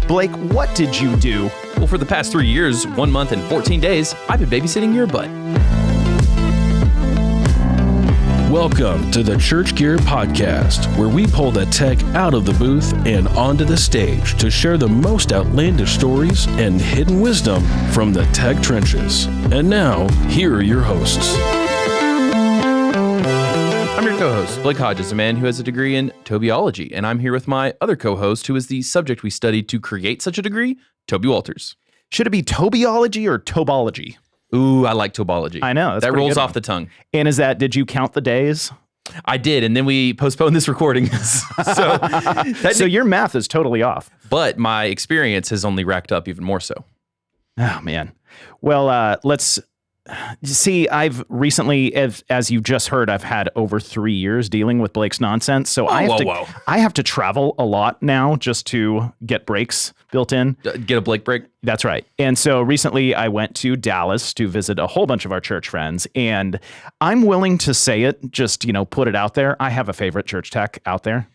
Blake, what did you do? Well, for the past 3 years, 1 month and 14 days, I've been babysitting your butt. Welcome to the ChurchGear podcast, where we pull the tech out of the booth and onto the stage to share the most outlandish stories and hidden wisdom from the tech trenches. And now, here are your hosts. I'm your co-host, Blake Hodges, a man who has a degree in Tobyology, and I'm here with my other co-host, who is the subject we studied to create such a degree, Toby Walters. Should it be Tobyology or Tobology? Ooh, I like Tobology. I know. That rolls off the tongue. And did you count the days? I did, and then we postponed this recording. So your math is totally off. But my experience has only racked up even more so. Oh, man. Well, let's see. I've recently, as you've just heard, I've had over 3 years dealing with Blake's nonsense. So I have to travel a lot now just to get breaks built in. Get a Blake break? That's right. And so recently I went to Dallas to visit a whole bunch of our church friends, and I'm willing to say it, just, put it out there. I have a favorite church tech out there.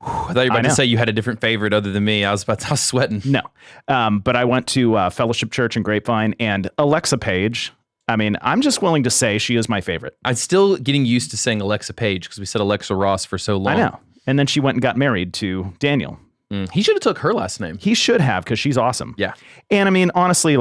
I thought you were about to say you had a different favorite other than me. I was sweating. No. But I went to Fellowship Church in Grapevine, and Alexa Page, I'm just willing to say she is my favorite. I'm still getting used to saying Alexa Page because we said Alexa Ross for so long. I know. And then she went and got married to Daniel. He should have took her last name. He should have, because she's awesome. Yeah. And honestly,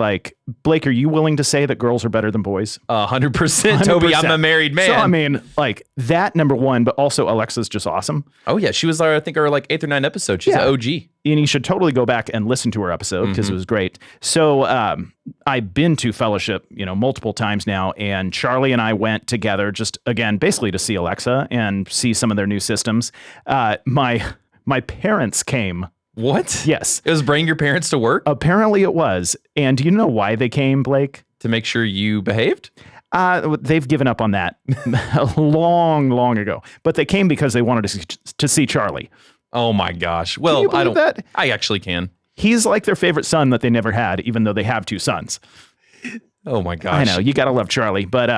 Blake, are you willing to say that girls are better than boys? 100%. Toby, I'm a married man. So, that, number one, but also Alexa's just awesome. Oh, yeah. She was, our 8th or 9th episode. She's an OG. And you should totally go back and listen to her episode because it was great. So I've been to Fellowship, multiple times now, and Charlie and I went together just, again, basically to see Alexa and see some of their new systems. My parents came. What? Yes. It was bringing your parents to work? Apparently it was. And do you know why they came, Blake? To make sure you behaved? They've given up on that long, long ago. But they came because they wanted to see Charlie. Oh my gosh. Well, Can you believe that? I actually can. He's like their favorite son that they never had, even though they have 2 sons. Oh my gosh. I know, you got to love Charlie. But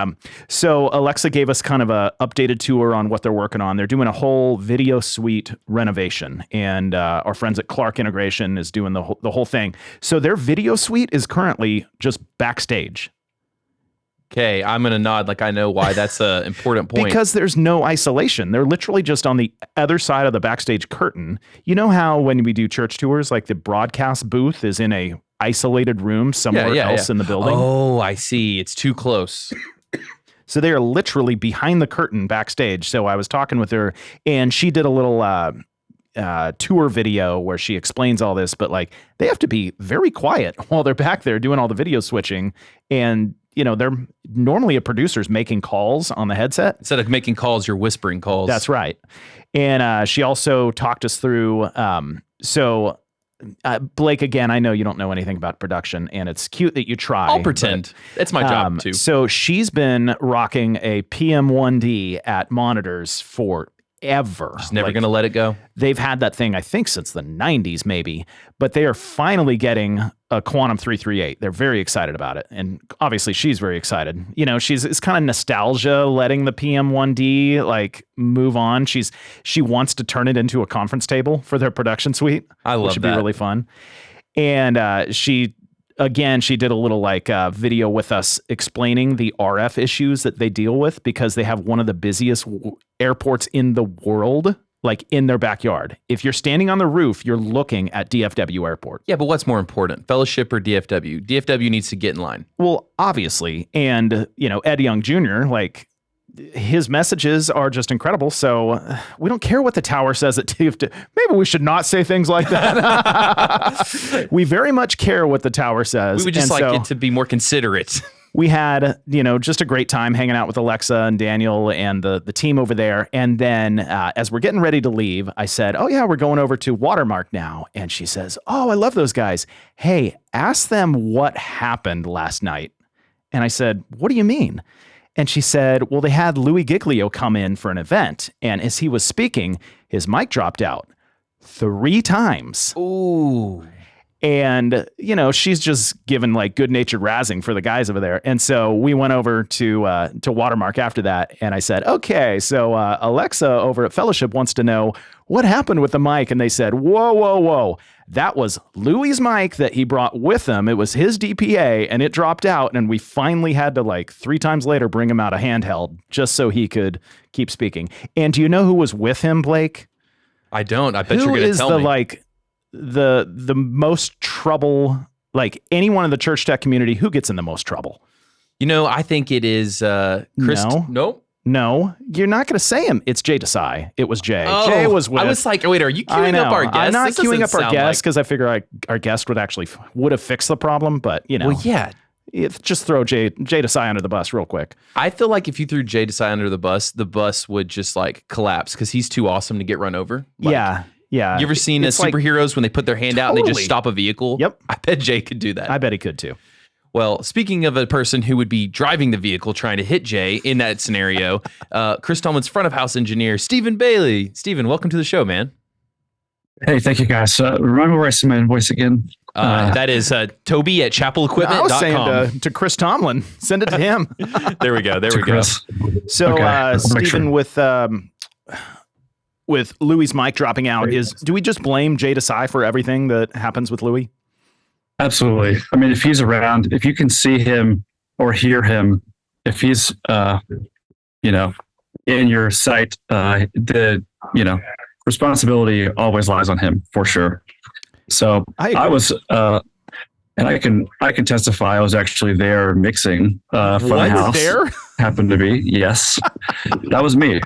so Alexa gave us kind of a updated tour on what they're working on. They're doing a whole video suite renovation, and our friends at Clark Integration is doing the whole thing. So their video suite is currently just backstage. Okay, I'm going to nod like I know why that's an important point. Because there's no isolation. They're literally just on the other side of the backstage curtain. You know how when we do church tours, the broadcast booth is in a isolated room somewhere else in the building? Oh, I see. It's too close. So they are literally behind the curtain backstage. So I was talking with her, and she did a little tour video where she explains all this, but they have to be very quiet while they're back there doing all the video switching. And they're normally a producer's making calls on the headset. Instead of making calls, you're whispering calls. That's right. And she also talked us through, Blake, again, I know you don't know anything about production, and it's cute that you try. I'll pretend. It's my job, too. So she's been rocking a PM1D at monitors forever. Just never going to let it go. They've had that thing, I think, since the 90s, maybe. But they are finally getting a Quantum 338. They're very excited about it. And obviously, she's very excited. It's kind of nostalgia letting the PM1D move on. She wants to turn it into a conference table for their production suite. I love that. Which would be really fun. And she did a little video with us explaining the RF issues that they deal with, because they have one of the busiest airports in the world, in their backyard. If you're standing on the roof, you're looking at DFW Airport. Yeah, but what's more important, Fellowship or DFW? DFW needs to get in line. Well, obviously. And, Ed Young Jr., his messages are just incredible. So we don't care what the tower says at DFW. Maybe we should not say things like that. We very much care what the tower says. We would just it to be more considerate. We had, just a great time hanging out with Alexa and Daniel and the team over there. And then as we're getting ready to leave, I said, oh, yeah, we're going over to Watermark now. And she says, oh, I love those guys. Hey, ask them what happened last night. And I said, what do you mean? And she said, well, they had Louie Giglio come in for an event. And as he was speaking, his mic dropped out 3 times. Ooh. And, she's just given like good natured razzing for the guys over there. And so we went over to Watermark after that. And I said, okay, so Alexa over at Fellowship wants to know what happened with the mic. And they said, whoa. That was Louie's mic that he brought with him. It was his DPA and it dropped out. And we finally had to like 3 times later bring him out a handheld just so he could keep speaking. And do you know who was with him, Blake? I don't. I bet you're going to tell me. Who is the most trouble, like anyone in the church tech community, who gets in the most trouble? I think it is Chris. No, you're not going to say him. It's Jay Desai. It was Jay. Oh, Jay was with. I was like, wait, are you queuing up our guest? I'm not queuing up our guest because I figure our guest would have fixed the problem, but Well, yeah. Just throw Jay Desai under the bus real quick. I feel like if you threw Jay Desai under the bus would just like collapse because he's too awesome to get run over. Like, yeah. You ever seen superheroes when they put their hand out and they just stop a vehicle? Yep. I bet Jay could do that. I bet he could too. Well, speaking of a person who would be driving the vehicle trying to hit Jay in that scenario, Chris Tomlin's front of house engineer, Stephen Bailey. Stephen, welcome to the show, man. Hey, thank you guys. Remember where I see my invoice again? That is Toby at chapelequipment.com. I was saying to Chris Tomlin, send it to him. There we go. So, okay. Stephen, with Louie's mic dropping out, do we just blame Jay Desai for everything that happens with Louie? Absolutely. I mean, if he's around, if you can see him or hear him, if he's, in your sight, the responsibility always lies on him for sure. So I was, and I can testify. I was actually there mixing front of house. There happened to be, yes, that was me.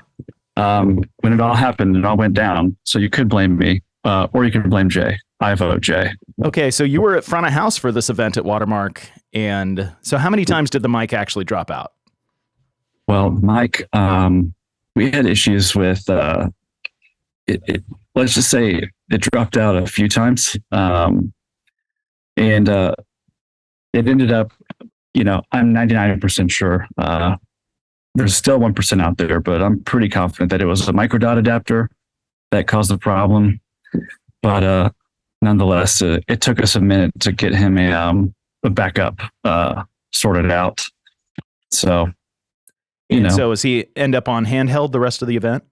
When it all happened, it all went down. So you could blame me, or you could blame Jay. I vote Jay. Okay, so you were at front of house for this event at Watermark, and so how many times did the mic actually drop out? Well, Mike, we had issues with it. Let's just say it dropped out a few times, and it ended up. I'm 99% sure. There's still 1% out there, but I'm pretty confident that it was a microdot adapter that caused the problem. But nonetheless, it took us a minute to get him a backup sorted out. So, So does he end up on handheld the rest of the event?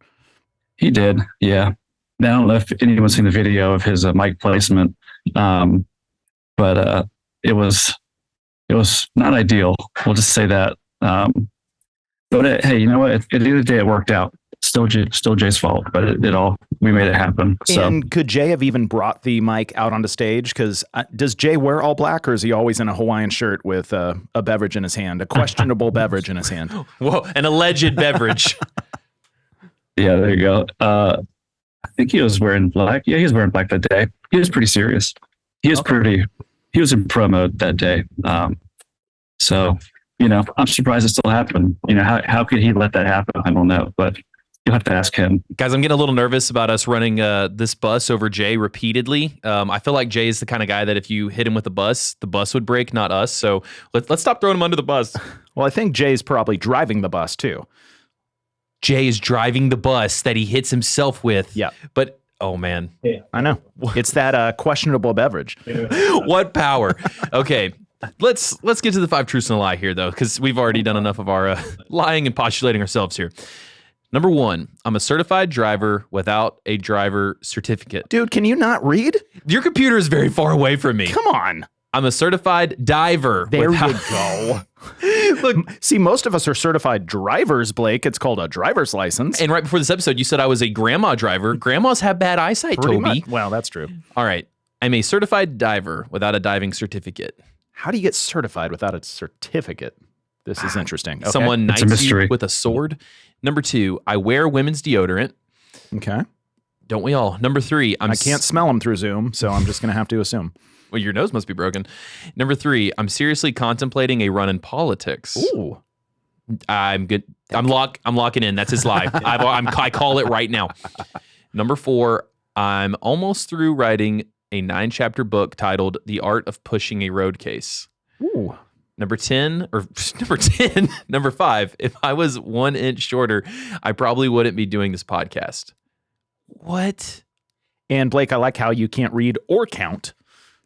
He did, yeah. I don't know if anyone's seen the video of his mic placement, but it was not ideal. We'll just say that. But hey, you know what? At the end of the day, it worked out. Still Jay's fault, but we made it happen. So. And could Jay have even brought the mic out onto stage? Because does Jay wear all black, or is he always in a Hawaiian shirt with a beverage in his hand, a questionable beverage in his hand? Whoa, an alleged beverage. Yeah, there you go. I think he was wearing black. Yeah, he was wearing black that day. He was pretty serious. He was he was in pro mode that day. So, I'm surprised it still happened. How could he let that happen? I don't know, but you'll have to ask him. Guys, I'm getting a little nervous about us running this bus over Jay repeatedly. I feel like Jay is the kind of guy that if you hit him with the bus would break, not us. So let's stop throwing him under the bus. Well, I think Jay's probably driving the bus too. Jay is driving the bus that he hits himself with. Yeah. But, oh, man. Yeah. I know. It's that questionable beverage. What power. Okay. Let's get to the 5 truths and a lie here, though, because we've already done enough of our lying and postulating ourselves here. Number 1, I'm a certified driver without a driver certificate. Dude, can you not read? Your computer is very far away from me. Come on. I'm a certified diver. There you go. Look, see, most of us are certified drivers, Blake. It's called a driver's license. And right before this episode, you said I was a grandma driver. Grandmas have bad eyesight, Pretty Toby. much. Well, that's true. All right. I'm a certified diver without a diving certificate. How do you get certified without a certificate? This is interesting. Okay. Someone knights you with a sword. Number 2, I wear women's deodorant. Okay. Don't we all? Number 3, I can't smell them through Zoom, so I'm just going to have to assume. Well, your nose must be broken. Number 3, I'm seriously contemplating a run in politics. Ooh. I'm good. I'm locking in. That's his lie. I call it right now. Number 4, I'm almost through writing a 9-chapter book titled The Art of Pushing a Road Case. Ooh. Number 5, if I was 1 inch shorter, I probably wouldn't be doing this podcast. What? And Blake, I like how you can't read or count.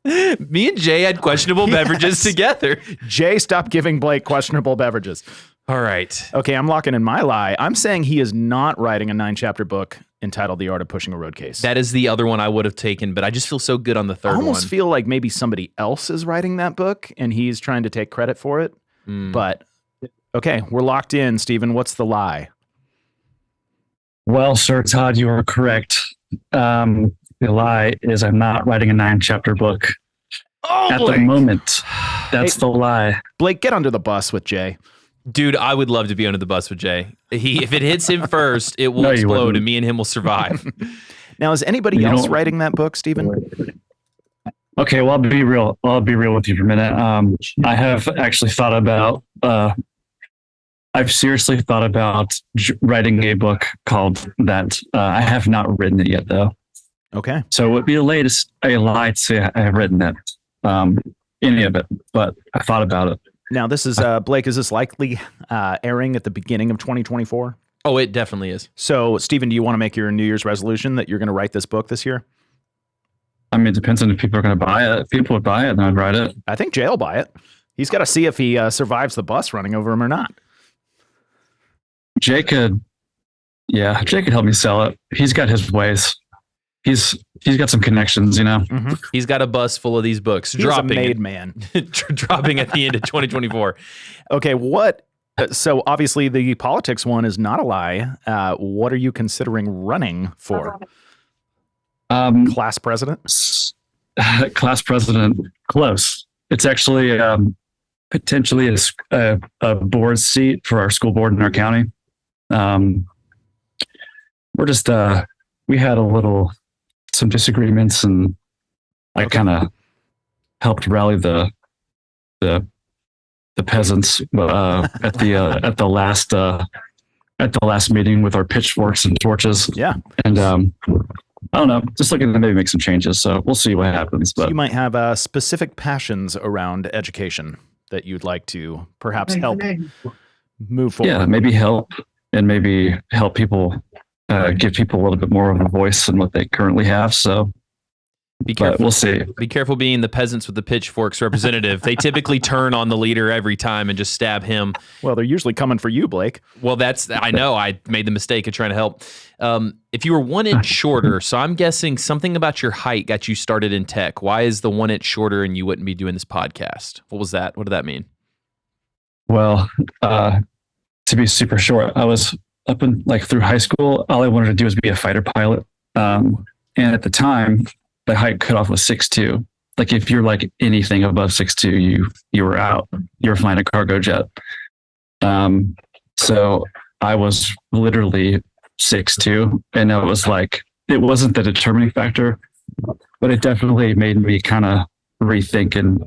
Me and Jay had questionable beverages together. Jay, stop giving Blake questionable beverages. All right. Okay, I'm locking in my lie. I'm saying he is not writing a 9-chapter book entitled The Art of Pushing a Road Case. That is the other one I would have taken, but I just feel so good on the third I one. almost feel like maybe somebody else is writing that book and he's trying to take credit for it. But okay, we're locked in, Stephen. What's the lie? Well, Sir Todd, you are correct. The lie is I'm not writing a 9-chapter book at the moment. That's the lie. Blake, get under the bus with Jay. Dude, I would love to be under the bus with Jay. If it hits him first, it will explode and me and him will survive. Now, is anybody else writing that book, Stephen? Okay, well, I'll be real. I'll be real with you for a minute. I have actually thought about. I've seriously thought about writing a book called that. I have not written it yet, though. Okay. So it would be a lie to say I have written it, any of it, but I thought about it. Now, this is, Blake, is this likely airing at the beginning of 2024? Oh, it definitely is. So, Stephen, do you want to make your New Year's resolution that you're going to write this book this year? I mean, it depends on if people are going to buy it. If people would buy it, then I'd write it. I think Jay will buy it. He's got to see if he survives the bus running over him or not. Jay could help me sell it. He's got his ways. He's got some connections, you know. Mm-hmm. He's got a bus full of these books. He's dropping a made man. dropping at the end of 2024. Okay, what? So obviously the politics one is not a lie. What are you considering running for? Class president? Class president, close. It's actually potentially a board seat for our school board in our county. We're just we had some disagreements, and I kind of helped rally the peasants at the last meeting with our pitchforks and torches. Yeah, and I don't know, just looking to maybe make some changes. So we'll see what happens. But you might have specific passions around education that you'd like to perhaps help move forward. Yeah, maybe help people, give people a little bit more of a voice than what they currently have. So be careful. We'll see. Be careful being the peasants with the pitchforks representative. They typically turn on the leader every time and just stab him. Well, they're usually coming for you, Blake. Well, I know I made the mistake of trying to help. If you were 1 inch shorter, so I'm guessing something about your height got you started in tech. Why is the 1 inch shorter and you wouldn't be doing this podcast? What was that? What did that mean? Well, to be super short, I was up in through high school. All I wanted to do was be a fighter pilot. And at the time, the height cutoff was 6'2". Like if you're anything above 6'2", you were out. You were flying a cargo jet. So I was literally 6'2", and it wasn't the determining factor, but it definitely made me kind of rethink and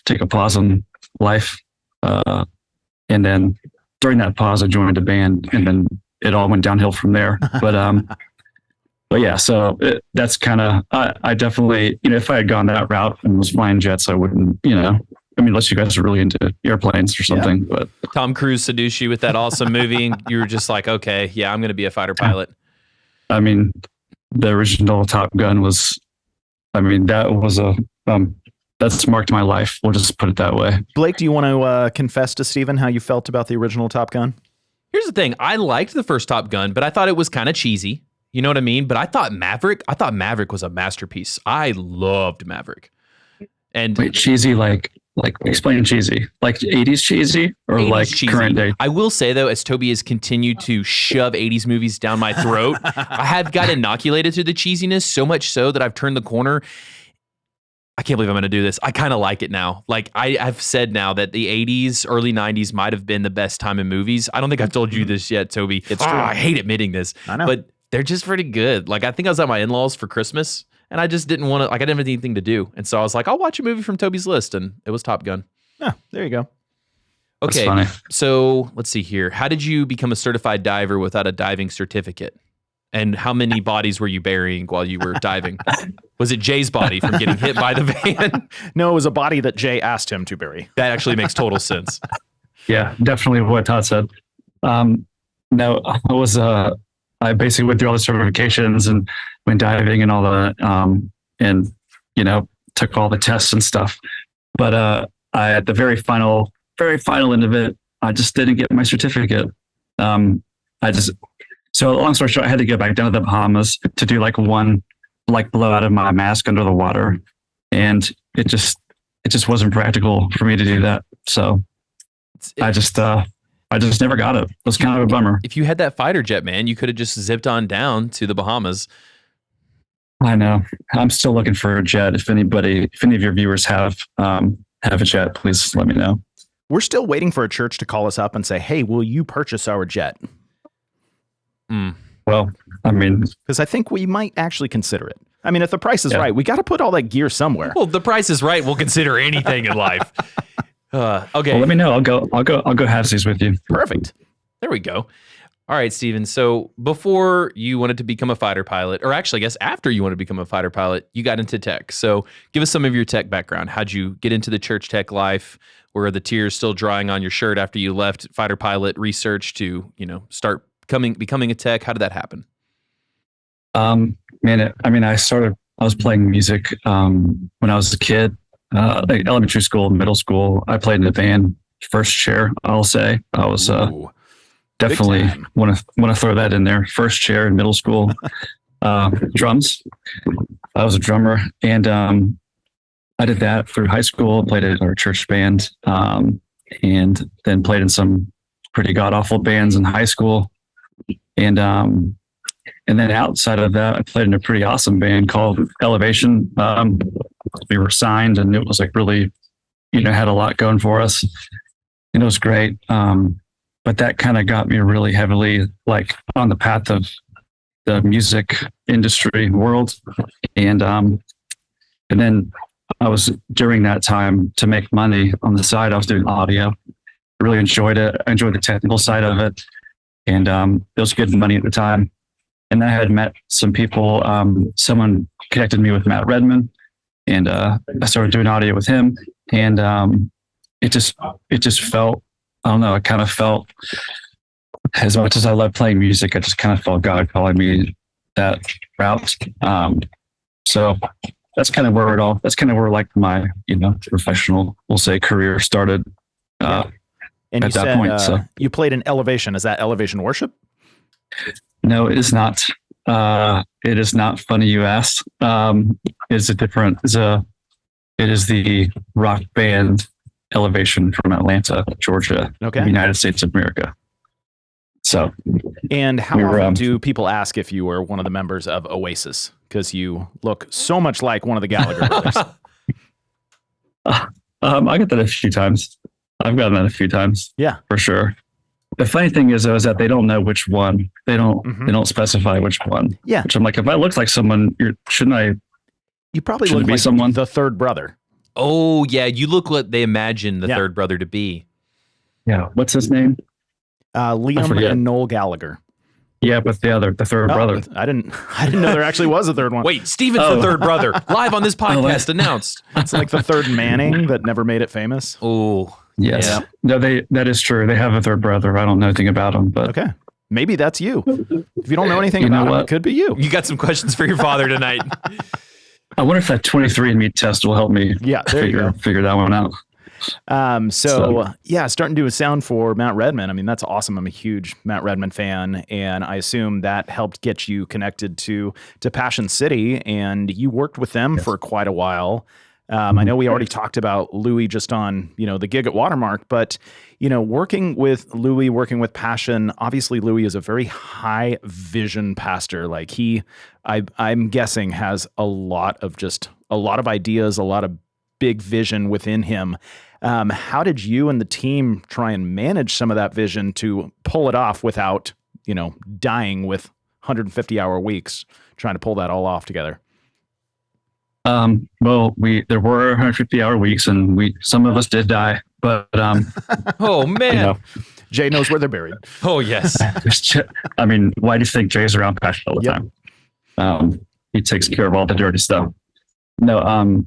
take a pause on life. And then during that pause, I joined a band, and then it all went downhill from there. But yeah, so that's kind of, I definitely, if I had gone that route and was flying jets, I wouldn't, unless you guys are really into airplanes or something. Yeah. But Tom Cruise seduced you with that awesome movie. You were just like, okay, yeah, I'm going to be a fighter pilot. I mean, the original Top Gun was, that was that's marked my life. We'll just put it that way. Blake, do you want to confess to Stephen how you felt about the original Top Gun? Here's the thing. I liked the first Top Gun, but I thought it was kind of cheesy. You know what I mean? But I thought Maverick was a masterpiece. I loved Maverick. And wait, cheesy, like explain cheesy, like 80s cheesy or 80s like cheesy. Current day? I will say though, as Toby has continued to shove 80s movies down my throat, I have got inoculated to the cheesiness so much so that I've turned the corner. I can't believe I'm going to do this. I kind of like it now. Like I've said now that the 80s, early 90s might have been the best time in movies. I don't think I've told you this yet, Toby. It's true. I hate admitting this. I know. But they're just pretty good. Like I think I was at my in-laws for Christmas and I just didn't want to, I didn't have anything to do. And so I was like, I'll watch a movie from Toby's list, and it was Top Gun. Yeah, there you go. Okay. So let's see here. How did you become a certified diver without a diving certificate? And how many bodies were you burying while you were diving? Was it Jay's body from getting hit by the van? No, it was a body that Jay asked him to bury. That actually makes total sense. Yeah, definitely what Todd said. No, I basically went through all the certifications and went diving and all that. And, took all the tests and stuff. But I, at the very final end of it, I just didn't get my certificate. So long story short, I had to go back down to the Bahamas to do like one blowout of my mask under the water. And it just wasn't practical for me to do that. So I just never got it. It was kind of a bummer. If you had that fighter jet, man, you could have just zipped on down to the Bahamas. I know. I'm still looking for a jet. If any of your viewers have a jet, please let me know. We're still waiting for a church to call us up and say, hey, will you purchase our jet? Well, I mean, because I think we might actually consider it. I mean, if the price is right, we got to put all that gear somewhere. Well, the price is right. We'll consider anything in life. Okay. Well, let me know. I'll go halvesies with you. Perfect. There we go. All right, Steven. So before you wanted to become a fighter pilot, or actually, I guess after you wanted to become a fighter pilot, you got into tech. So give us some of your tech background. How'd you get into the church tech life? Were the tears still drying on your shirt after you left fighter pilot research to, start becoming a tech? How did that happen? I was playing music when I was a kid, like elementary school, middle school. I played in a band, first chair, I'll say. I was definitely want to throw that in there. First chair in middle school. Drums. I was a drummer, and I did that through high school. Played in our church band, and then played in some pretty god awful bands in high school. And then outside of that, I played in a pretty awesome band called Elevation. We were signed, and it was like really, had a lot going for us. And it was great. But that kind of got me really heavily like on the path of the music industry world. And then I was, during that time, to make money on the side, I was doing audio. I really enjoyed it. I enjoyed the technical side of it. And it was good money at the time. And I had met some people. Someone connected me with Matt Redman, and I started doing audio with him. And it just felt, I don't know, it kind of felt, as much as I love playing music, I just kind of felt God calling me that route. So that's kind of where like my, professional, we'll say, career started. And at that point, so you played in Elevation. Is that Elevation Worship? No, it is not. It is not. Funny you asked. It is the rock band Elevation from Atlanta, Georgia, United States of America. So, and how often do people ask if you were one of the members of Oasis? Because you look so much like one of the Gallagher brothers. I get that a few times. I've gotten that a few times. Yeah, for sure. The funny thing is, though, is that they don't know which one. They don't specify which one. Yeah. Which I'm like, if I look like someone, shouldn't I? You probably look like someone, the third brother. Oh yeah, you look like they imagine the third brother to be. Yeah. What's his name? Liam and Noel Gallagher. Yeah, but the third brother. I didn't know there actually was a third one. Wait, Steven's the third brother. Live on this podcast announced. It's like the third Manning that never made it famous. Oh. Yes. Yeah. No, that is true. They have a third brother. I don't know anything about him, but okay. Maybe that's you. If you don't know anything about him, it could be you. You got some questions for your father tonight. I wonder if that 23andMe test will help me figure that one out. Starting to do a sound for Matt Redman. I mean, that's awesome. I'm a huge Matt Redman fan, and I assume that helped get you connected to Passion City, and you worked with them for quite a while. I know we already talked about Louie just on, the gig at Watermark, but, working with Louie, working with Passion, obviously Louie is a very high vision pastor. Like I'm guessing has a lot of ideas, a lot of big vision within him. How did you and the team try and manage some of that vision to pull it off without, dying with 150-hour weeks, trying to pull that all off together? Well, there were 150-hour weeks, and some of us did die, but oh man, Jay knows where they're buried. Oh yes. I mean, why do you think Jay's around Passion all the time? He takes care of all the dirty stuff. No,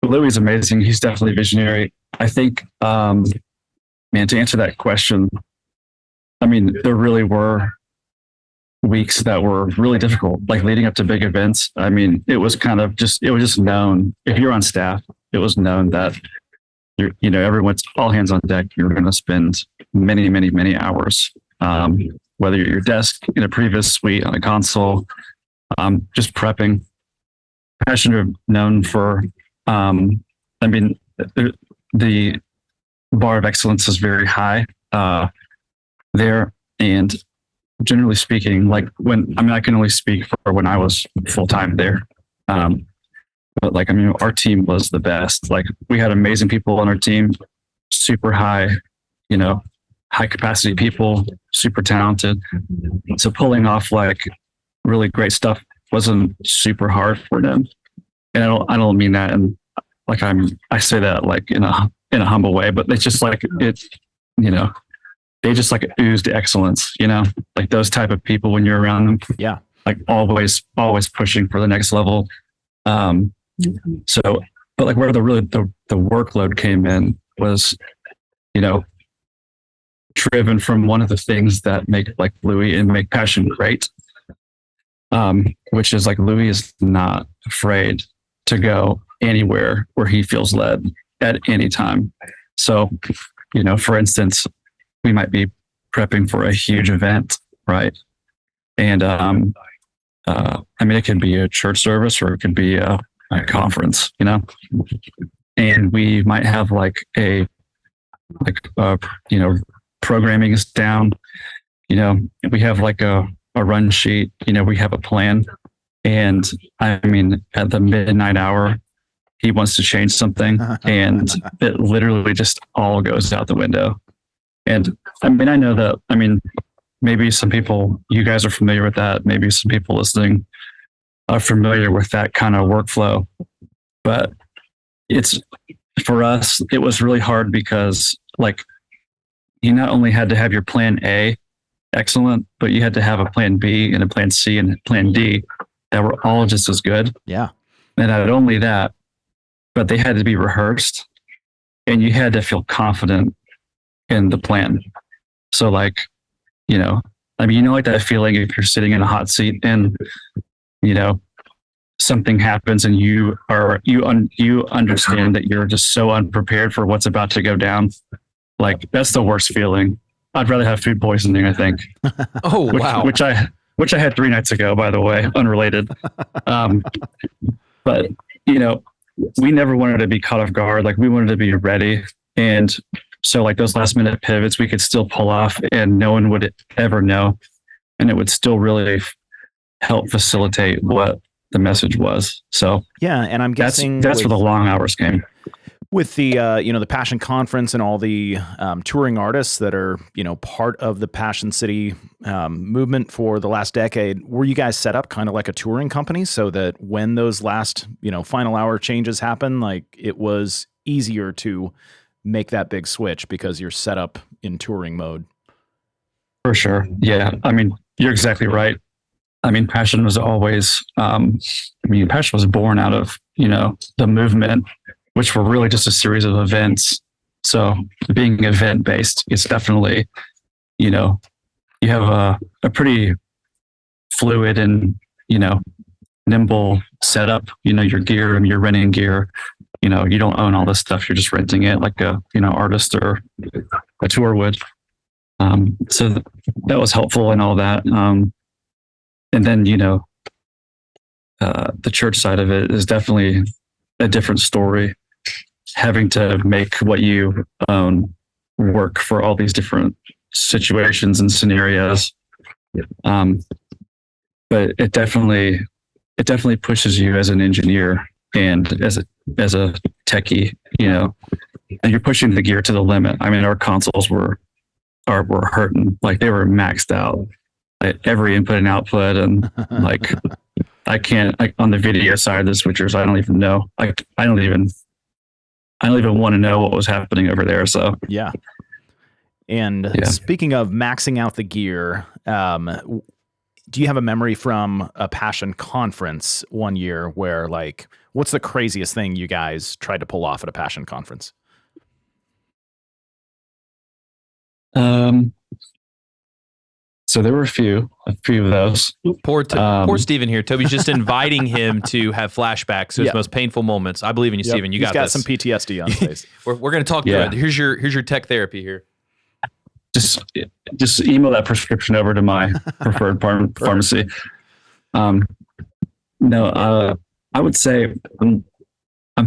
Louie's amazing. He's definitely visionary. I think, to answer that question, I mean, there really were weeks that were really difficult, like leading up to big events. I mean, it was just known, if you're on staff, it was known that everyone's all hands on deck. You're going to spend many, many, many hours, whether you're at your desk in a previous suite on a console, just prepping. Passion are known for, the bar of excellence is very high there. And generally speaking, like I can only speak for when I was full time there. But our team was the best. Like, we had amazing people on our team, super high, high capacity people, super talented. So pulling off like really great stuff wasn't super hard for them. And I don't mean that, and like I say that like in a humble way, but it's just like they just like oozed excellence, like those type of people when you're around them. Yeah. Like always pushing for the next level. So, but like where the workload came in was, driven from one of the things that make like Louie and make Passion great. Which is like Louie is not afraid to go anywhere where he feels led at any time. So, for instance, we might be prepping for a huge event, right? And it could be a church service or it could be a conference, and we might have programming is down, we have like a run sheet, we have a plan. And at the midnight hour, he wants to change something and it literally just all goes out the window. And I know that, maybe some people, you guys are familiar with that. Maybe some people listening are familiar with that kind of workflow, but for us, it was really hard because like you not only had to have your plan A excellent, but you had to have a plan B and a plan C and a plan D that were all just as good. Yeah. And not only that, but they had to be rehearsed and you had to feel confident in the plan. So like, like that feeling if you're sitting in a hot seat and, something happens and you understand that you're just so unprepared for what's about to go down. Like that's the worst feeling. I'd rather have food poisoning, I think. Oh, wow. Which I had 3 nights ago, by the way, unrelated. But we never wanted to be caught off guard. Like we wanted to be ready. And so like those last minute pivots, we could still pull off and no one would ever know. And it would still really help facilitate what the message was. So yeah. And I'm guessing that's where the long hours came. With the, the Passion Conference and all the touring artists that are, part of the Passion City movement for the last decade, were you guys set up kind of like a touring company so that when those last, final hour changes happen, like it was easier to make that big switch because you're set up in touring mode? For sure. Yeah. You're exactly right. Passion was always, Passion was born out of, the movement, which were really just a series of events. So being event based is definitely, you have a pretty fluid and, nimble setup, your gear and your renting gear, you don't own all this stuff. You're just renting it like a, artist or a tour would. So that was helpful and all that. And then, the church side of it is definitely a different story. Having to make what you own work for all these different situations and scenarios. But it definitely pushes you as an engineer and as a techie, and you're pushing the gear to the limit. Our consoles were hurting, like they were maxed out. Every input and output, and like I can't on the video side of the switchers. I don't even know. I don't even want to know what was happening over there. So yeah. And speaking of maxing out the gear, do you have a memory from a Passion conference one year where like, what's the craziest thing you guys tried to pull off at a Passion conference? So there were a few of those. Poor Steven here. Toby's just inviting him to have flashbacks to his most painful moments. I believe in you, Steven. You He's got this. some PTSD on his face. We're going to talk through it. Here's your tech therapy here. Just email that prescription over to my preferred pharmacy. No, I would say I'm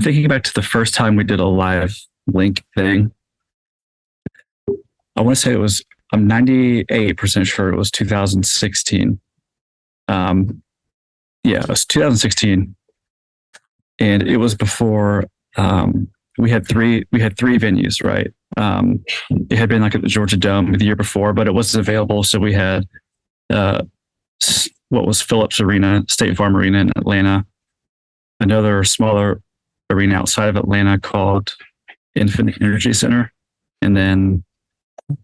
thinking back to the first time we did a live link thing. I want to say I'm 98% sure it was 2016. It was 2016, and it was before we had three venues, right? It had been like at the Georgia Dome the year before, but it wasn't available. So we had what was Phillips Arena, State Farm Arena in Atlanta, another smaller arena outside of Atlanta called Infinite Energy Center, and then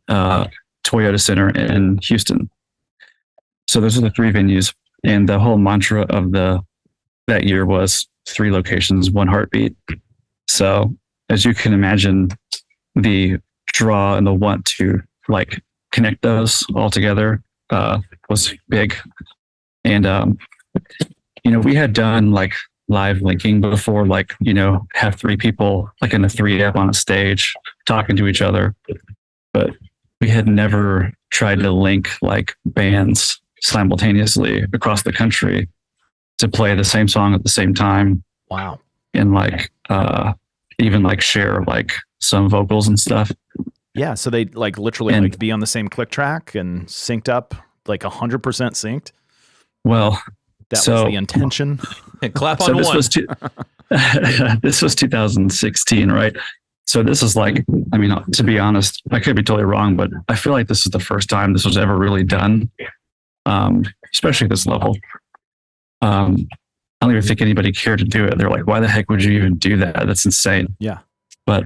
Toyota Center in Houston. So those are the three venues, and the whole mantra of that year was 3 locations, 1 heartbeat. So as you can imagine, the draw and the want to like connect those all together was big. And we had done like live linking before, like have 3 people like in a 3-up on a stage talking to each other, but we had never tried to link like bands simultaneously across the country to play the same song at the same time. Wow. And like even like share like some vocals and stuff. Yeah, so they like literally like be on the same click track and synced up, like 100% synced. Well, that was the intention. Clap on one. This was 2016, right? So this is like, I mean, to be honest, I could be totally wrong, but I feel like this is the first time this was ever really done, especially this level. I don't even think anybody cared to do it. They're like, why the heck would you even do that? That's insane. Yeah. But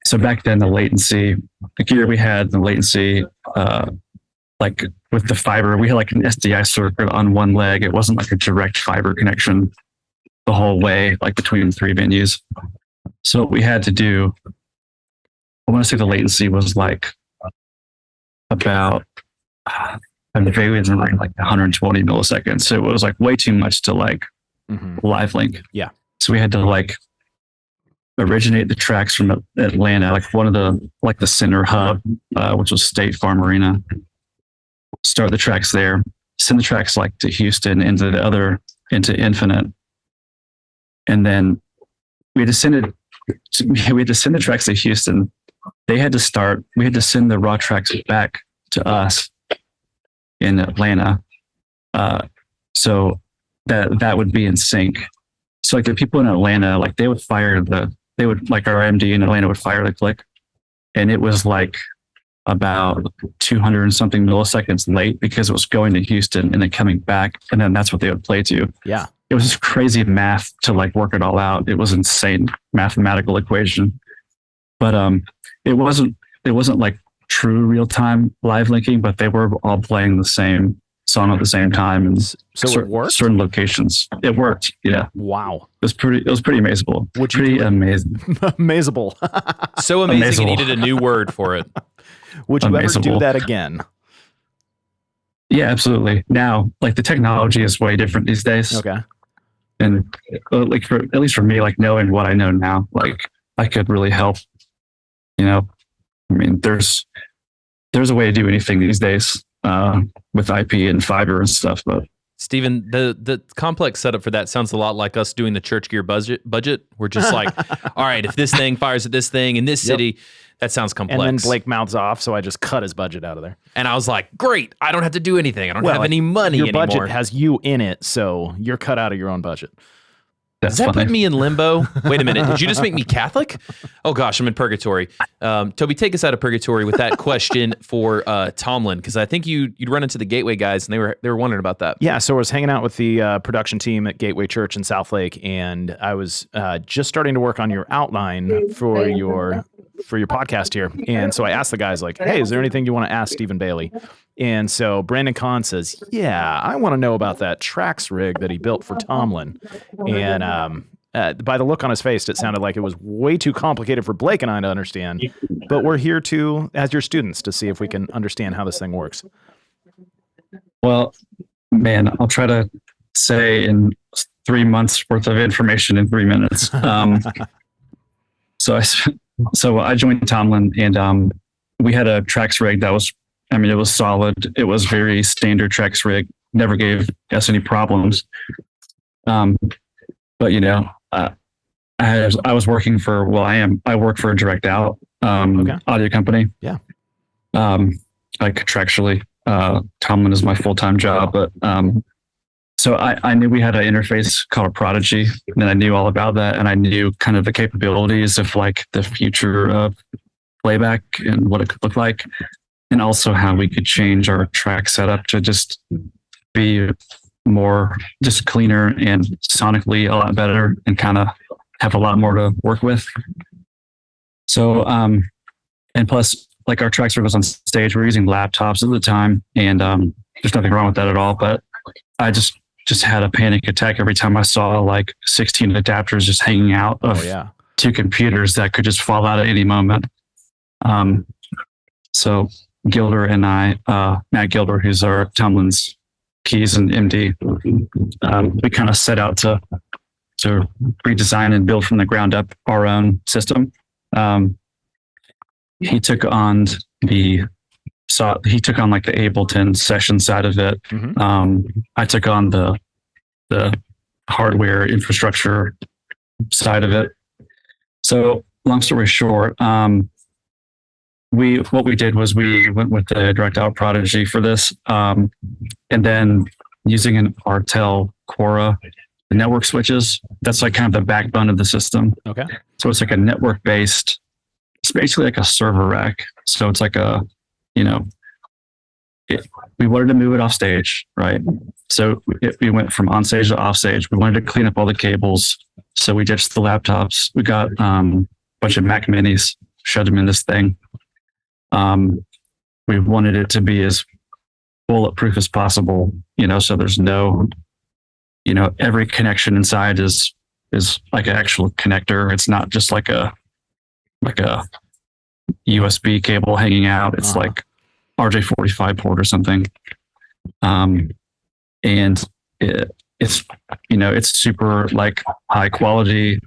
so back then, the latency, the gear we had, the latency, like with the fiber, we had like an SDI circuit on one leg. It wasn't like a direct fiber connection the whole way, like between 3 venues. So what we had to do, I want to say the latency was like about, I'm vaguely remembering like 120 milliseconds. So it was like way too much to like live link. Yeah. So we had to like originate the tracks from Atlanta, like one of the center hub, which was State Farm Arena. Start the tracks there, send the tracks like to Houston into Infinite. And then we had to send the tracks to Houston. We had to send the raw tracks back to us in Atlanta. So that would be in sync. So like the people in Atlanta, like our MD in Atlanta would fire the click, and it was like about 200 and something milliseconds late because it was going to Houston and then coming back, and then that's what they would play to. Yeah. It was just crazy math to like work it all out. It was insane mathematical equation. But it wasn't like true real-time live linking, but they were all playing the same song at the same time, and so it worked? Certain locations. It worked. Yeah. Wow. It was pretty amazable. Amazing. Amazable. So amazing. It needed a new word for it. Would you ever do that again? Yeah, absolutely. Now, like the technology is way different these days. Okay. And like at least for me, like knowing what I know now, like I could really help. I mean, there's a way to do anything these days with IP and fiber and stuff. But Steven, the complex setup for that sounds a lot like us doing the ChurchGear budget. We're just like, all right, if this thing fires at this thing in this city, that sounds complex. And then Blake mouths off, so I just cut his budget out of there. And I was like, great, I don't have to do anything. I don't have any money your anymore. Your budget has you in it, so you're cut out of your own budget. Does that put me in limbo? Wait a minute. Did you just make me Catholic? Oh gosh, I'm in purgatory. Toby, take us out of purgatory with that question for Tomlin, because I think you'd run into the Gateway guys, and they were wondering about that. Yeah, so I was hanging out with the production team at Gateway Church in Southlake, and I was just starting to work on your outline for your podcast here. And so I asked the guys, like, hey, is there anything you want to ask Stephen Bailey? And so Brandon Kahn says, yeah, I want to know about that tracks rig that he built for Tomlin. And by the look on his face, it sounded like it was way too complicated for Blake and I to understand. But we're here to, as your students, to see if we can understand how this thing works. Well, man, I'll try to say in 3 months worth of information in 3 minutes. So I joined Tomlin, and we had a Trax rig that was, it was solid. It was very standard Trax rig. Never gave us any problems. But I was working for, I work for a direct out audio company. Yeah. Like contractually, Tomlin is my full-time job, but so I knew we had an interface called a Prodigy, and I knew all about that, and I knew kind of the capabilities of like the future of playback and what it could look like, and also how we could change our track setup to just be more just cleaner and sonically a lot better, and kind of have a lot more to work with. So and plus, like, our track was on stage, we're using laptops at the time, and there's nothing wrong with that at all, but I just had a panic attack every time I saw like 16 adapters just hanging out of 2 computers that could just fall out at any moment. So Gilder and I, Matt Gilder, who's our Tomlin's keys and MD, we kind of set out to redesign and build from the ground up our own system. He took on like the Ableton session side of it. I took on the hardware infrastructure side of it. So long story short, what we did was we went with the direct out Prodigy for this, and then using an Artel Quora, the network switches. That's like kind of the backbone of the system. Okay. So it's like a network based. It's basically like a server rack. So it's like we wanted to move it off stage, right? So we went from on stage to off stage. We wanted to clean up all the cables. So we ditched the laptops. We got a bunch of Mac Minis, shoved them in this thing. We wanted it to be as bulletproof as possible, so there's no, every connection inside is like an actual connector. It's not just like a USB cable hanging out. It's like RJ45 port or something. And it's super like high quality,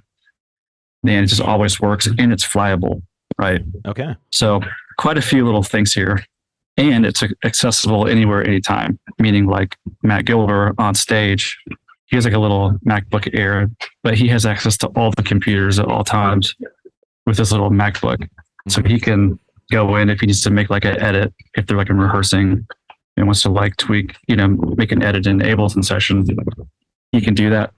and it just always works, and it's flyable, right? Okay. So quite a few little things here, and it's accessible anywhere, anytime, meaning like Matt Gilder on stage, he has like a little MacBook Air, but he has access to all the computers at all times with his little MacBook. So he can go in if he needs to make like an edit, if they're like in rehearsing and wants to like tweak, make an edit in Ableton session, he can do that,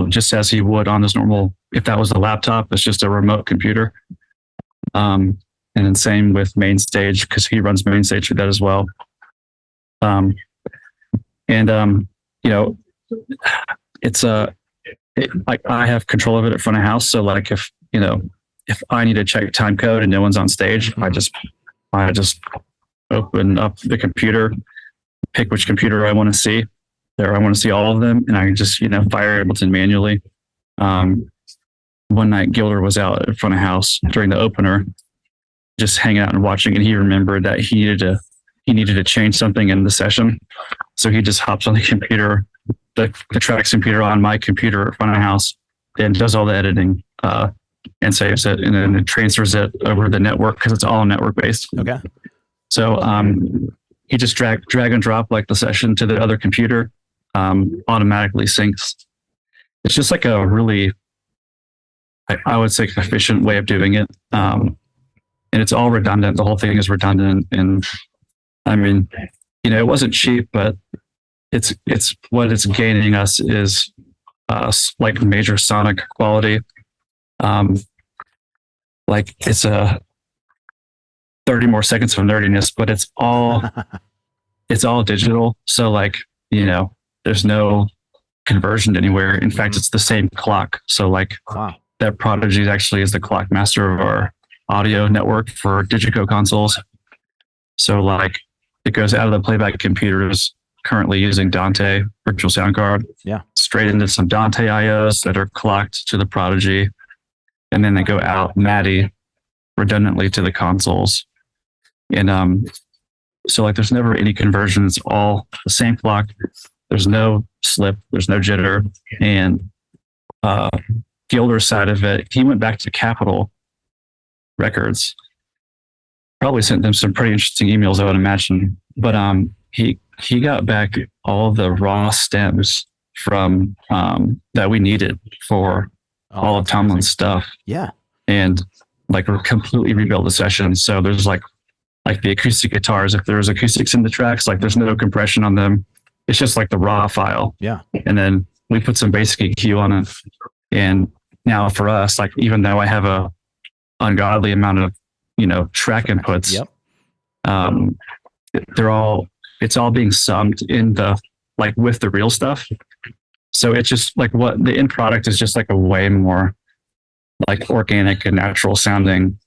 just as he would on his normal, if that was a laptop, it's just a remote computer. And then same with Mainstage, because he runs Mainstage for that as well. It's like I have control of it at front of house. So like if I need to check time code and no one's on stage, I just open up the computer, pick which computer I want to see. I want to see all of them, and I can just fire Ableton manually. One night Gilder was out at front of house during the opener, just hanging out and watching, and he remembered that he needed to change something in the session. So he just hops on the computer, the Trax computer on my computer at front of house, and does all the editing, and saves it, and then it transfers it over the network because it's all network based. Okay. So he just drag and drop like the session to the other computer, automatically syncs. It's just like a really, I would say, efficient way of doing it. And it's all redundant. The whole thing is redundant. And it wasn't cheap, but it's what it's gaining us is like major sonic quality. Like it's a 30 more seconds of nerdiness, but it's all digital. So like, there's no conversion anywhere. In fact, it's the same clock. So like that Prodigy actually is the clock master of our audio network for Digico consoles. So like it goes out of the playback computers currently using Dante virtual sound card. Yeah. straight into some Dante IOs that are clocked to the Prodigy, and then they go out MADI redundantly to the consoles. And so like there's never any conversions, all the same clock. There's no slip, there's no jitter. And Gilder's side of it, he went back to Capitol Records. Probably sent them some pretty interesting emails, I would imagine. But he got back all the raw stems from that we needed for all of Tomlin's stuff. Yeah. And like we completely rebuilt the session. So there's like the acoustic guitars, if there's acoustics in the tracks, like there's no compression on them. It's just like the raw file. Yeah. And then we put some basic EQ on it. And now for us, like even though I have a ungodly amount of, track inputs, Yep. it's all being summed in the, like with the real stuff. So it's just like what the end product is, just like a way more like organic and natural sounding,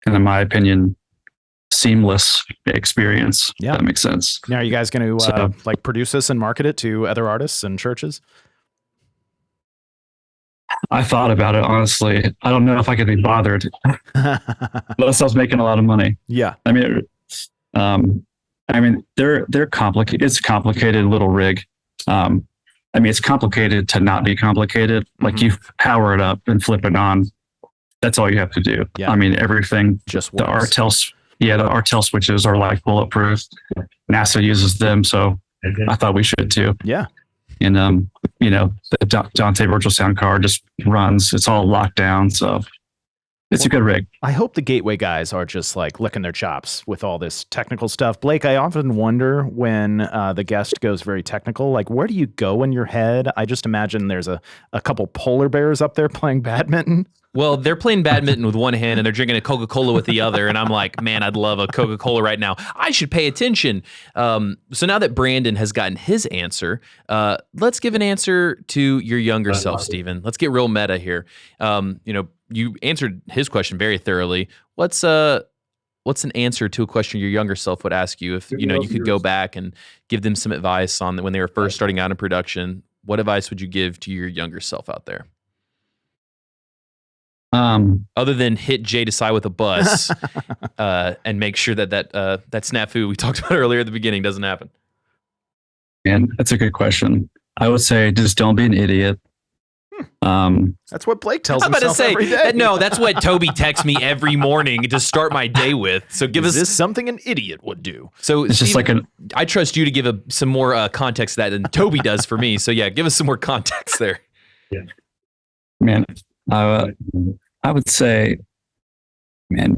and in my opinion, seamless experience. Yeah. If that makes sense. Now, are you guys going to like produce this and market it to other artists and churches? I thought about it, honestly. I don't know if I could be bothered unless I was making a lot of money. Yeah. I mean, they're complicated. It's a complicated little rig. It's complicated to not be complicated. Like you power it up and flip it on. That's all you have to do. Yeah. I mean, everything, Just the works. the Artel switches are like bulletproof. NASA uses them. So I thought we should too. Yeah. And, the Dante Virtual Sound card just runs. It's all locked down. So it's a good rig. I hope the Gateway guys are just like licking their chops with all this technical stuff. Blake, I often wonder when the guest goes very technical, like where do you go in your head? I just imagine there's a couple polar bears up there playing badminton. Well, they're playing badminton with one hand and they're drinking a Coca-Cola with the other. And I'm like, man, I'd love a Coca-Cola right now. I should pay attention. So now that Brandon has gotten his answer, let's give an answer to your younger self, Stephen. Let's get real meta here. You answered his question very thoroughly. What's an answer to a question your younger self would ask you if, you could go back and give them some advice on when they were first starting out in production? What advice would you give to your younger self out there? Other than hit Jay Desai with a bus and make sure that snafu we talked about earlier at the beginning doesn't happen. And that's a good question. I would say just don't be an idiot. That's what Blake tells I'm about to himself say, every day. no, that's what Toby texts me every morning to start my day with. So give Is us this something an idiot would do? So It's just Stephen, like I trust you to give some more context to that than Toby does for me. So yeah, give us some more context there. I would say, man,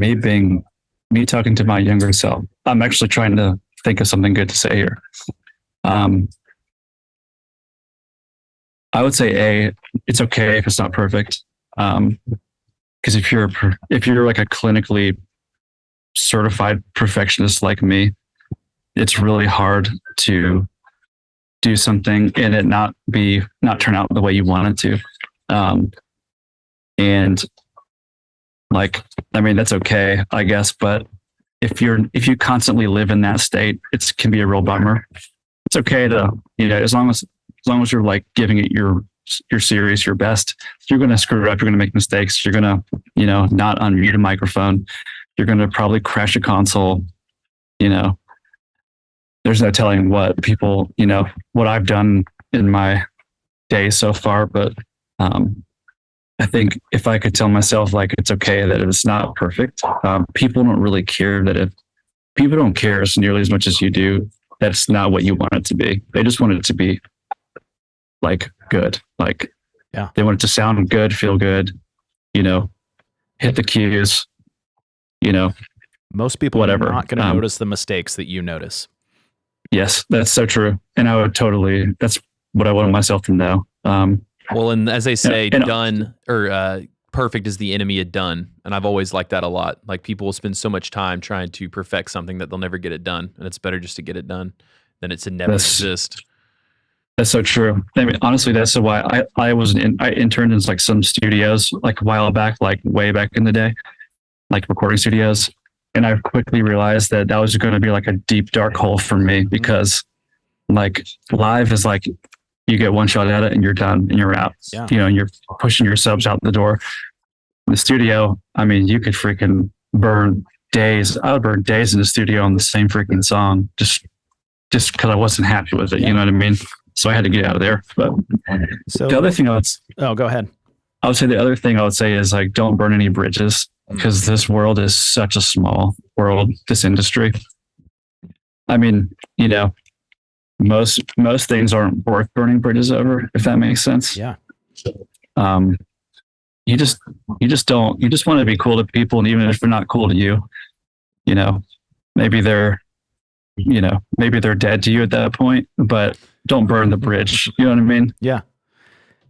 me talking to my younger self. I'm actually trying to think of something good to say here. I would say it's okay if it's not perfect. Because if you're like a clinically certified perfectionist like me, it's really hard to do something and it not turn out the way you want it to. And like, that's okay, I guess. But if you constantly live in that state, it can be a real bummer. It's okay to, as long as you're like giving it your serious, your best, you're going to screw it up. You're going to make mistakes. You're going to, not unmute a microphone. You're going to probably crash a console. There's no telling what people, what I've done in my day so far. But I think if I could tell myself like it's okay that it's not perfect, people don't really care people don't care as nearly as much as you do. That's not what you want it to be. They just want it to be like good. Like, yeah, they want it to sound good, feel good, hit the cues, Most people whatever. are not going to notice the mistakes that you notice. Yes, that's so true. And that's what I want myself to know. Well, and as they say, and done or perfect is the enemy of done. And I've always liked that a lot. Like people will spend so much time trying to perfect something that they'll never get it done. And it's better just to get it done than it to never exist. That's so true. Honestly, that's why I interned in like some studios like a while back, like way back in the day, like recording studios. And I quickly realized that was going to be like a deep, dark hole for me because like live is like, you get one shot at it and you're done and you're out. Yeah. And you're pushing your subs out the door. In the studio, I mean, you could freaking burn days. I would burn days in the studio on the same freaking song just because I wasn't happy with it. You know what I mean? So I had to get out of there. But So the other thing go ahead. I would say the other thing I would say is like, don't burn any bridges, because this world is such a small world, this industry. I mean, most things aren't worth burning bridges over, if that makes sense. Yeah. You just want to be cool to people. And even if they're not cool to you, maybe they're dead to you at that point, but don't burn the bridge. You know what I mean? Yeah.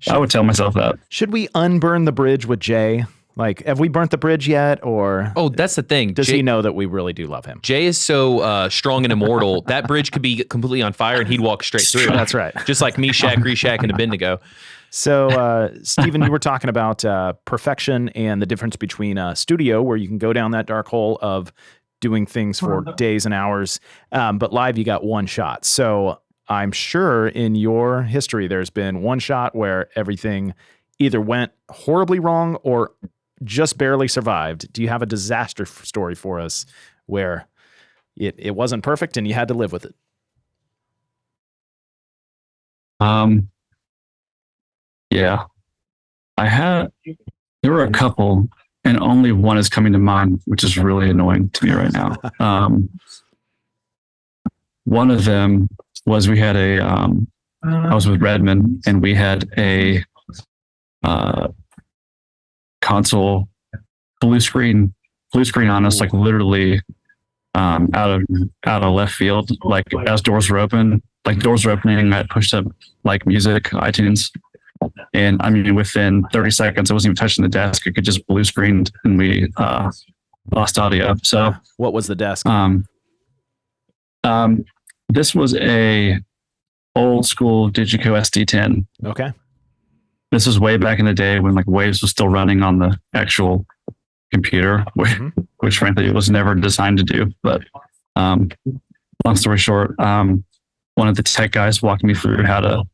I would tell myself that. Should we unburn the bridge with Jay? Like, have we burnt the bridge yet? Or that's the thing. Does he know that we really do love him? Jay is so strong and immortal. That bridge could be completely on fire and he'd walk straight through. That's right. Just like Meshach, Reshach, and Abednego. So, Stephen, you were talking about perfection and the difference between a studio where you can go down that dark hole of doing things for days and hours, but live you got one shot. So I'm sure in your history there's been one shot where everything either went horribly wrong or just barely survived. Do you have a disaster story for us where it wasn't perfect and you had to live with it? Yeah, there were a couple, and only one is coming to mind, which is really annoying to me right now. One of them was I was with Redmond, and we had a console blue screen on us, like literally out of left field, like as doors were opening, I pushed up like music, iTunes. And I mean, within 30 seconds, I wasn't even touching the desk. It could just blue screened and we lost audio. So what was the desk? This was a old school Digico SD10. Okay. This was way back in the day when like Waves was still running on the actual computer, which frankly it was never designed to do. But long story short, one of the tech guys walked me through how to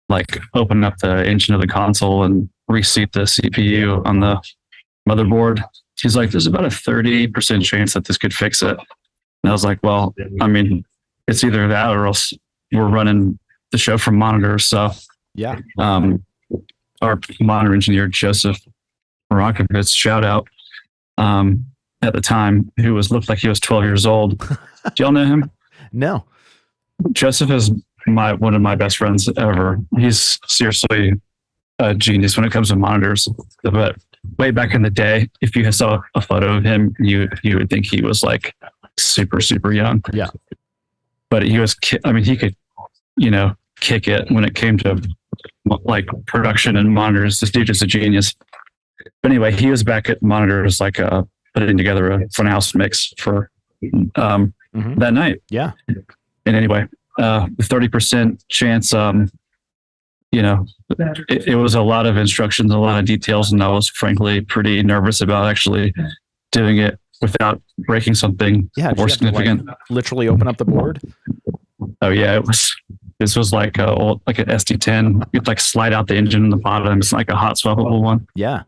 like open up the engine of the console and reseat the CPU on the motherboard. He's like, there's about a 30% chance that this could fix it. And I was like, well, I mean, it's either that or else we're running the show from monitors. So yeah. Our monitor engineer, Joseph Marakovitz, shout out, at the time, who looked like he was 12 years old. Do y'all know him? No. Joseph is one of my best friends ever. He's seriously a genius when it comes to monitors. But way back in the day, if you saw a photo of him, you would think he was like super, super young. Yeah. But he could, kick it when it came to like production and monitors. This dude is a genius. But anyway, he was back at monitors, like putting together a front house mix for that night. Yeah. And anyway, the 30% chance, it was a lot of instructions, a lot of details, and I was frankly pretty nervous about actually doing it without breaking something more significant. To, literally open up the board. Oh yeah, this was like an SD10. You'd like slide out the engine in the bottom. It's like a hot swappable one. Yeah.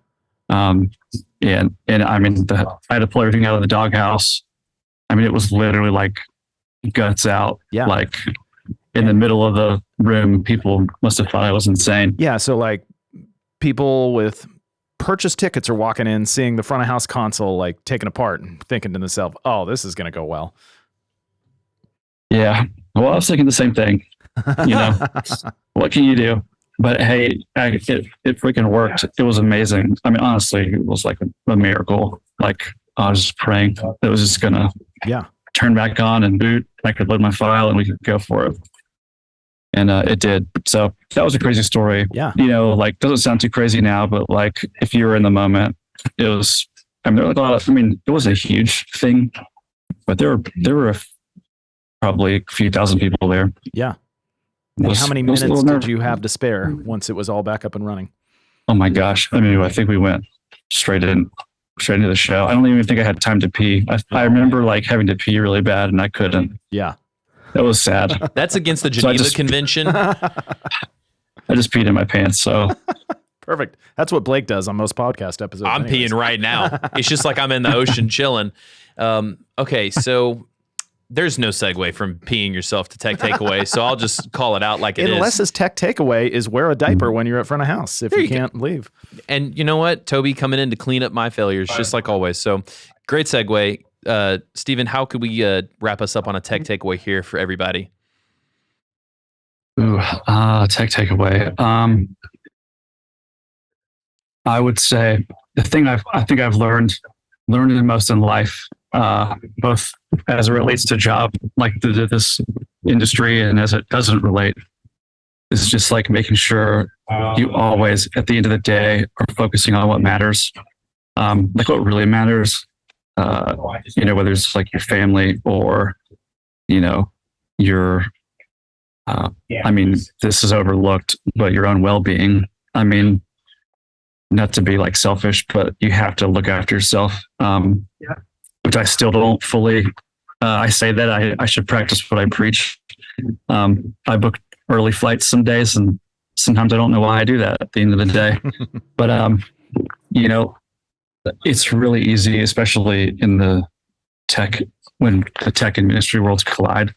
And I mean, I had to pull everything out of the doghouse. I mean, it was literally like guts out. Yeah. Like in the middle of the room, people must have thought I was insane. Yeah. So like people with purchase tickets are walking in, seeing the front of house console, like taken apart and thinking to themselves, oh, this is going to go well. Yeah. Well, I was thinking the same thing, what can you do? But hey, it freaking worked. It was amazing. I mean, honestly, it was like a miracle. Like I was just praying it was just going to turn back on and boot. I could load my file and we could go for it. And it did. So that was a crazy story. Yeah. Like doesn't sound too crazy now, but like if you were in the moment, it was, there were it was a huge thing, but there were probably a few thousand people there. Yeah. And how many minutes did you have to spare once it was all back up and running? Oh my gosh. I mean, I think we went straight into the show. I don't even think I had time to pee. I remember like having to pee really bad and I couldn't. Yeah. That was sad. That's against the So I Geneva just- Convention. I just peed in my pants. So Perfect. That's what Blake does on most podcast episodes. I'm anyways. peeing right now. It's just like I'm in the ocean chilling. Okay, so there's no segue from peeing yourself to tech takeaway, so I'll just call it out like it is. Unless his tech takeaway is wear a diaper when you're at front of house if you can't leave. And you know what? Toby coming in to clean up my failures, just like always. So great segue. Steven, how could we wrap us up on a tech takeaway here for everybody? ooh, tech takeaway. I would say the thing I think I've learned the most in life, both as it relates to job, like this industry, and as it doesn't relate, is just like making sure you always, at the end of the day, are focusing on what matters, like what really matters. Whether it's like your family or, your, I mean, this is overlooked, but your own well-being. I mean, not to be like selfish, but you have to look after yourself, which I still don't fully. I say that I should practice what I preach. I book early flights some days, and sometimes I don't know why I do that at the end of the day. But it's really easy, especially in the tech, when the tech and ministry worlds collide.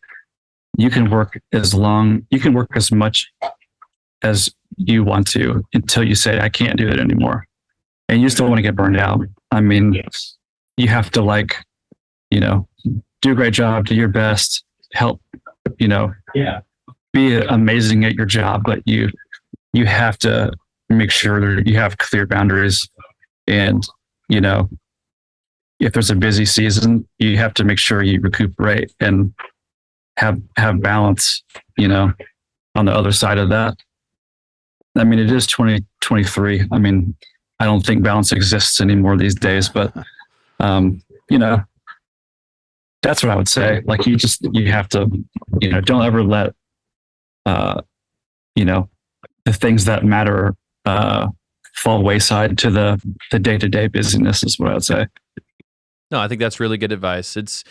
You can work as much as you want to until you say, I can't do it anymore. And you still want to get burned out. I mean, you have to do a great job, do your best, help, be amazing at your job, but you have to make sure that you have clear boundaries. And, if there's a busy season, you have to make sure you recuperate and have balance, on the other side of that. I mean, it is 2023. I mean, I don't think balance exists anymore these days, but, that's what I would say. Like you have to, don't ever let, the things that matter, fall wayside to the day-to-day busyness is what I would say. No, I think that's really good advice. It's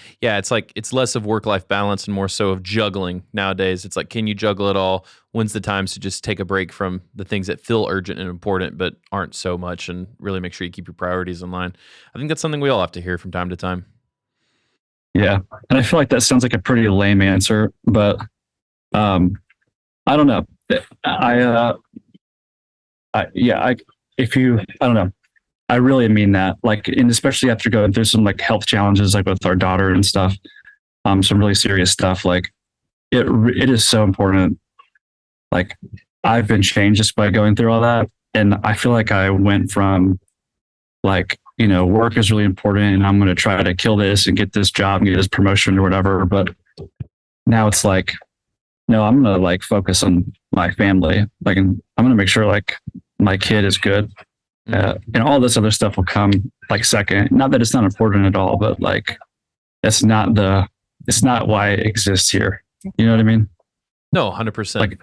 less of work-life balance and more so of juggling nowadays. It's like, can you juggle it all? When's the times to just take a break from the things that feel urgent and important, but aren't so much, and really make sure you keep your priorities in line? I think that's something we all have to hear from time to time. Yeah. And I feel like that sounds like a pretty lame answer, but, I don't know. I don't know. I really mean that, like, and especially after going through some like health challenges, like with our daughter and stuff, some really serious stuff. Like it is so important. Like I've been changed just by going through all that. And I feel like I went from like, work is really important and I'm going to try to kill this and get this job and get this promotion or whatever. But now it's like, no, I'm going to like focus on my family. Like, I'm going to make sure like my kid is good. And all this other stuff will come like second. Not that it's not important at all, but like, it's not why it exists here. You know what I mean? No, 100%. Like,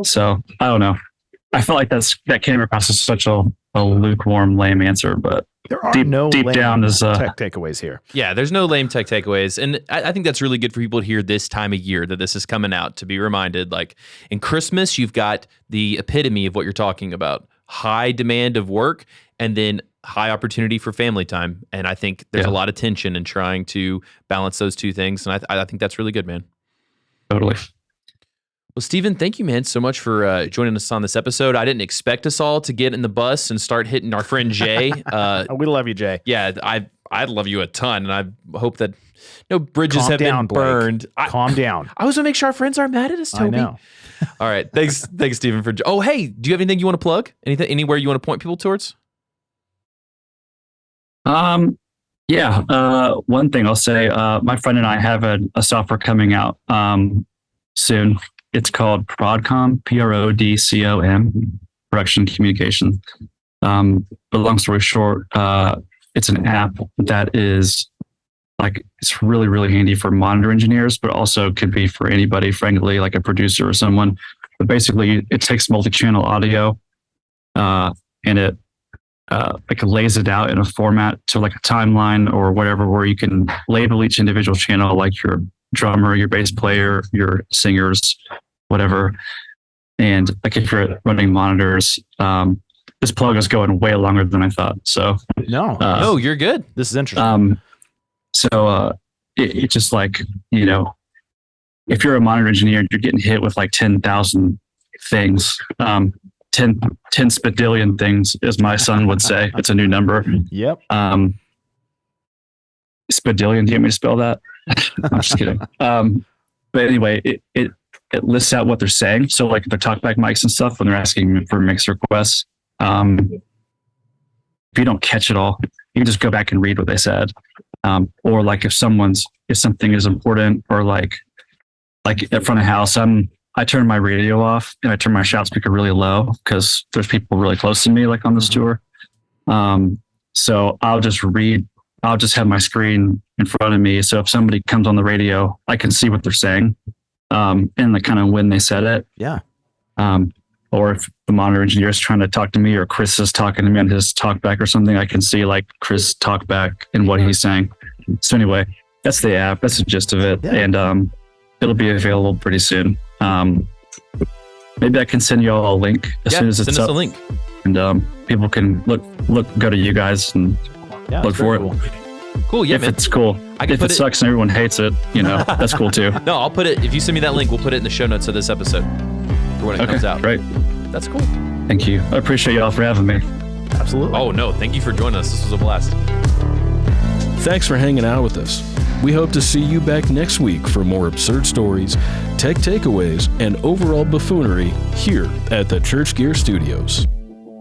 so I don't know. I felt like that came across as such a lukewarm, lame answer, but There are deep lame down is tech takeaways here. Yeah, there's no lame tech takeaways. And I think that's really good for people to hear this time of year that this is coming out, to be reminded. Like in Christmas, you've got the epitome of what you're talking about. High demand of work and then high opportunity for family time. And I think there's a lot of tension in trying to balance those two things. And I think that's really good, man. Totally. Well, Steven, thank you, man, so much for joining us on this episode. I didn't expect us all to get in the bus and start hitting our friend Jay. We love you, Jay. Yeah, I love you a ton, and I hope that no bridges Calm have down, been burned. Calm down. I was going to make sure our friends aren't mad at us, Toby. I know. All right, thanks, Steven, for. Oh, hey, do you have anything you want to plug? Anything, anywhere you want to point people towards? Yeah. One thing I'll say, my friend and I have a software coming out soon. It's called Prodcom, Prodcom, Production Communication. But long story short, it's an app that is like, it's really, really handy for monitor engineers, but also could be for anybody, frankly, like a producer or someone. But basically, it takes multi-channel audio and it like lays it out in a format to like a timeline or whatever, where you can label each individual channel like your drummer, your bass player, your singers, whatever. And like if you're running monitors, this plug is going way longer than I thought. So no, you're good. This is interesting. It's just like, if you're a monitor engineer, you're getting hit with like 10,000 things, 10 spadillion things, as my son would say. It's a new number. Yep. Spadillion. Do you want me to spell that? I'm just kidding. But anyway, it lists out what they're saying. So like their talkback mics and stuff, when they're asking for mix requests, if you don't catch it all, you can just go back and read what they said. Or like if something is important, or like at front of house, I turn my radio off and I turn my shout speaker really low because there's people really close to me, like on this tour. So I'll just have my screen in front of me. So if somebody comes on the radio, I can see what they're saying, and the kind of when they said it. Yeah. Or if the monitor engineer is trying to talk to me, or Chris is talking to me on his talkback or something, I can see like Chris talkback and what he's saying. So anyway, that's the app. That's the gist of it. Yeah. And it'll be available pretty soon. Maybe I can send you all a link as soon as it's up. Send us a link. And people can go to you guys and look for it. Cool. Yeah, if it's cool. If it sucks and everyone hates it, that's cool too. No, I'll put it, if you send me that link, we'll put it in the show notes of this episode for when it comes out. Great. That's cool. Thank you. I appreciate y'all for having me. Absolutely. Oh, no. Thank you for joining us. This was a blast. Thanks for hanging out with us. We hope to see you back next week for more absurd stories, tech takeaways, and overall buffoonery here at the ChurchGear Studios.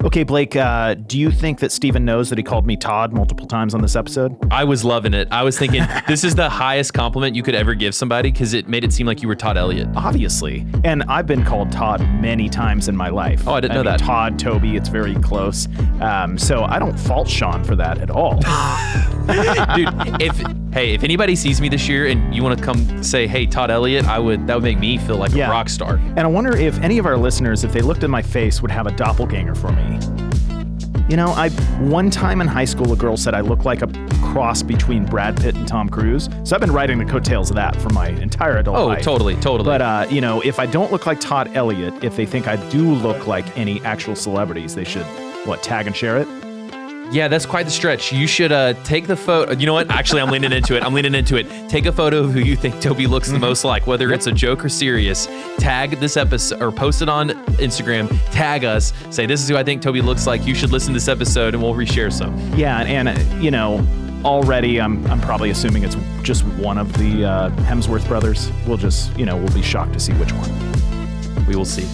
Okay, Blake, do you think that Steven knows that he called me Todd multiple times on this episode? I was loving it. I was thinking this is the highest compliment you could ever give somebody because it made it seem like you were Todd Elliott. Obviously. And I've been called Todd many times in my life. Oh, I didn't know that. Todd, Toby, it's very close. So I don't fault Sean for that at all. Dude, if anybody sees me this year and you want to come say, hey, Todd Elliott, that would make me feel like a rock star. And I wonder if any of our listeners, if they looked at my face, would have a doppelganger for me. One time in high school, a girl said I look like a cross between Brad Pitt and Tom Cruise. So I've been riding the coattails of that for my entire adult life. Oh, totally. But, if I don't look like Todd Elliott, if they think I do look like any actual celebrities, they should, tag and share it? Yeah, that's quite the stretch. You should take the photo. You know what? Actually, I'm leaning into it. Take a photo of who you think Toby looks the most like, whether it's a joke or serious. Tag this episode or post it on Instagram. Tag us. Say, this is who I think Toby looks like. You should listen to this episode, and we'll reshare some. Yeah, and already I'm probably assuming it's just one of the Hemsworth brothers. We'll just, we'll be shocked to see which one. We will see.